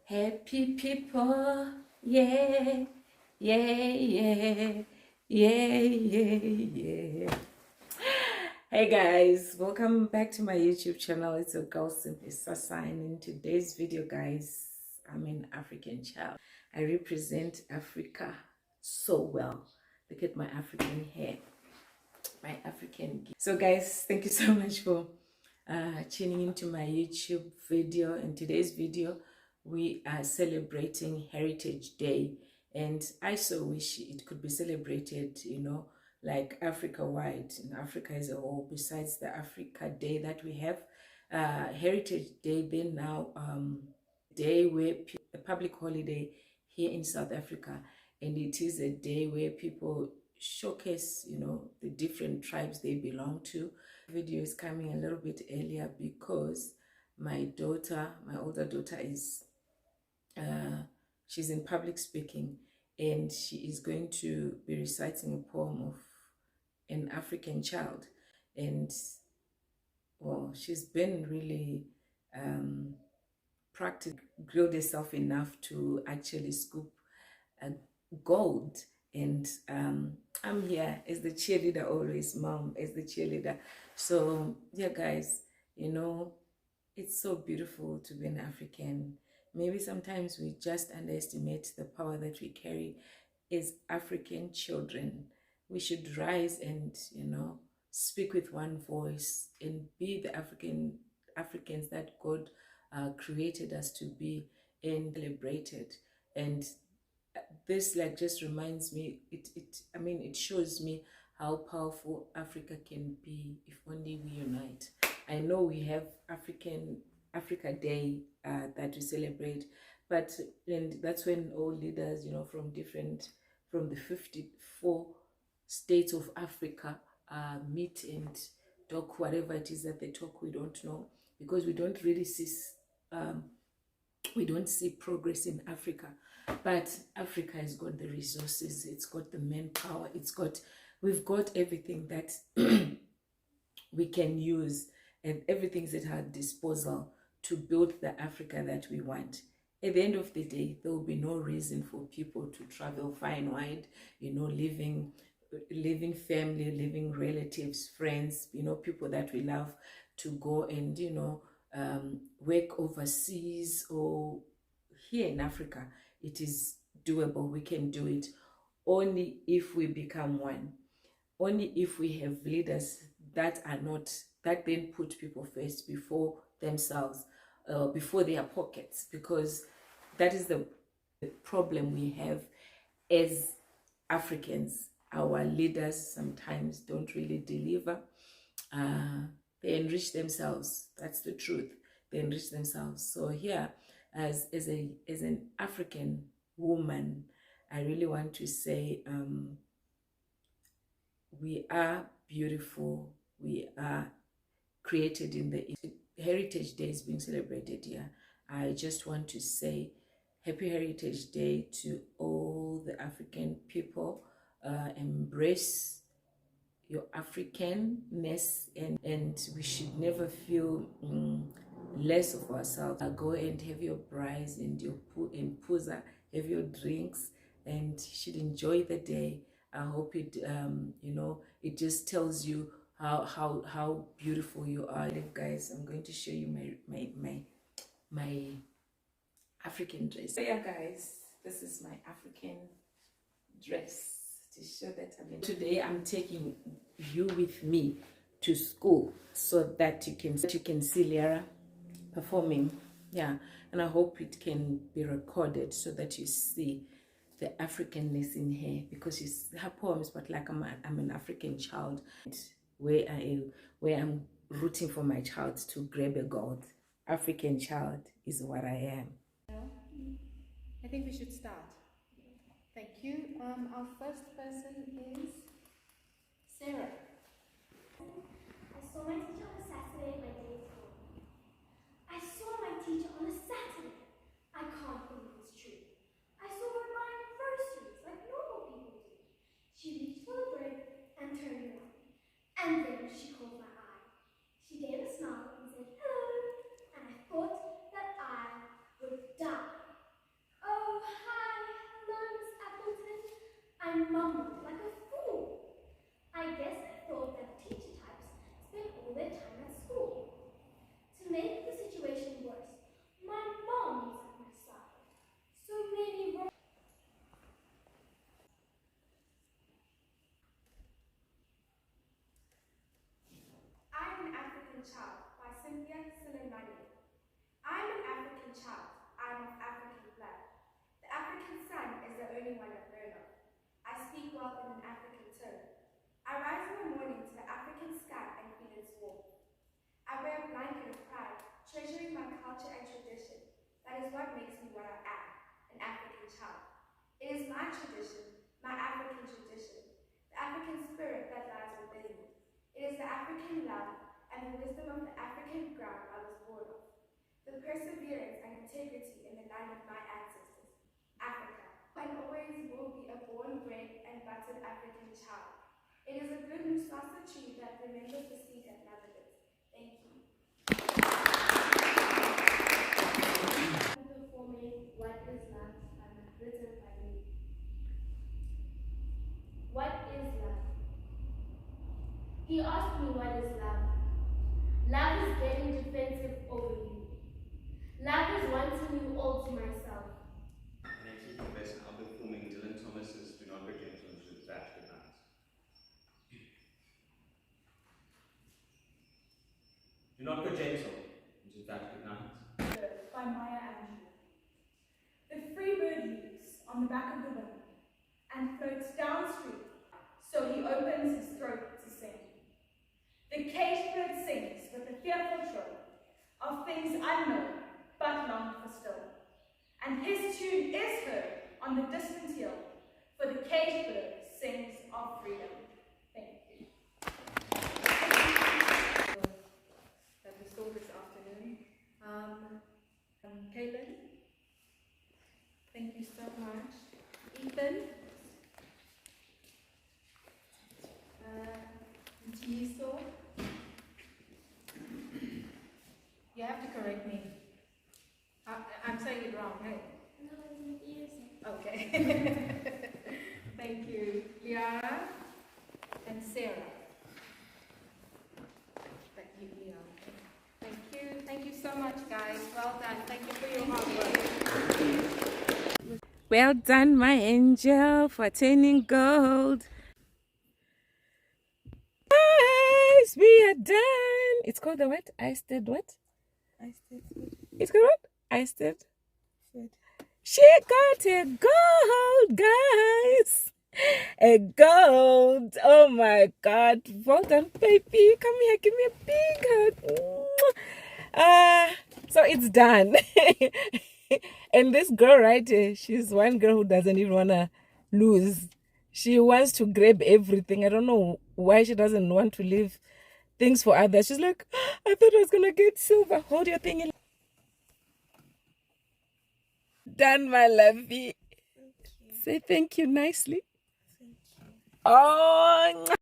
Happy people, yeah, yeah, yeah, yeah, yeah. Hey guys, welcome back to my YouTube channel. It's your girl Simply Sasa, and in today's video, guys, I'm an African child. I represent Africa so well. Look at my African hair, my African gear. So guys, thank you so much for tuning into my YouTube video. In today's video, we are celebrating Heritage Day, and I so wish it could be celebrated, like Africa-wide, in Africa as a whole, besides the Africa Day that we have. Heritage Day then now, day where a public holiday here in South Africa, and it is a day where people showcase, the different tribes they belong to. Video is coming a little bit earlier because my older daughter is she's in public speaking, and she is going to be reciting a poem of an African child. And well, she's been really grilled herself enough to actually scoop a gold. And I'm here as the cheerleader, always mom as the cheerleader. So yeah guys, it's so beautiful to be an African. Maybe sometimes we just underestimate the power that we carry as African children. We should rise and speak with one voice and be the Africans that God created us to be and celebrated. And this just reminds me, it shows me how powerful Africa can be if only we unite. I know we have Africa Day that we celebrate, and that's when all leaders, from the 54 states of Africa meet and talk whatever it is that they talk. We don't know, because we don't really see progress in Africa. But Africa has got the resources, it's got the manpower, we've got everything that we can use, and everything's at our disposal to build the Africa that we want. At the end of the day, there will be no reason for people to travel far and wide, leaving family, leaving relatives, friends, people that we love, to go and, work overseas. Or here in Africa, it is doable. We can do it only if we become one. Only if we have leaders that then put people first before themselves, before their pockets, because that is the problem we have as Africans. Our leaders sometimes don't really deliver. They enrich themselves. That's the truth. They enrich themselves. So here, as an African woman, I really want to say, we are beautiful. We are created in the Heritage Day is being celebrated here. I just want to say Happy Heritage Day to all the African people. Embrace your Africanness, and we should never feel less of ourselves. Go and have your braais and your puza, have your drinks, and you should enjoy the day. I hope it it just tells you how beautiful you are. Guys, I'm going to show you my African dress. So yeah guys, this is my African dress to show that today I'm taking you with me to school, so that you can see Lyra performing. Yeah, and I hope it can be recorded so that you see the Africanness in her, because her poems, but like I'm an African child, where I'm rooting for my child to grab a gold. African child is what I am. I think we should start. Thank you. Our first person is Sarah. I saw my teacher on a Saturday at my day school. I saw my teacher on a Saturday. I can't believe it's true. I saw her buying groceries like normal people do. She reached for the bread and turned around. And then she caught my eye. She gave a smile and said hello. And I thought that I would die. Child by Cynthia Silimani. I am an African child. I am of African blood. The African sun is the only one I've known of. I speak well in an African tone. I rise in the morning to the African sky and feel its warmth. I wear a blanket of pride, treasuring my culture and tradition. That is what makes me what I am, an African child. It is my tradition, my African tradition, the African spirit that lies within me. It is the African love and the wisdom of the African ground I was born of. The perseverance and integrity in the land of my ancestors, Africa, and always will be a born, bred, and buttered African child. It is a good Musasa tree that remembers the seed that never lives. Thank you. Performing What is Love, written by me. What is love? He asked me what is love. Love is getting defensive over you. Love is wanting you all to myself. Nancy Professor, I'll be performing Dylan Thomas's Do Not Go Gentle into the That Good Night. Do not go gentle into that good night. By Maya Angelou. The free bird leaps on the back of the wind and floats downstream, so he opens his throat to sing. The caged bird sings with a fearful trill of things unknown but longed for still, and his tune is heard on the distant hill, for the caged bird sings of freedom. Thank you. That we saw this afternoon. Kaylin, thank you so much. Ethan, Tiso, you have to correct me. I'm saying it wrong, hey? No, I didn't use it. Okay. Thank you. Liara and Sarah. Thank you, Liara. Thank you. Thank you so much, guys. Well done. Thank you for your hard work. Well done, my angel, for attaining gold. Guys, we are done. It's called the what? Eisteddfod what? Eisteddfod. It's called what? Eisteddfod. Food. She got a gold, guys. A gold. Oh my God. Well done, baby. Come here. Give me a big hug. So it's done. And this girl right here, she's one girl who doesn't even want to lose. She wants to grab everything. I don't know why she doesn't want to leave things for others. She's like, I thought I was going to get silver. Hold your thing in. Done, my lovey. Say thank you nicely. Thank you. Oh,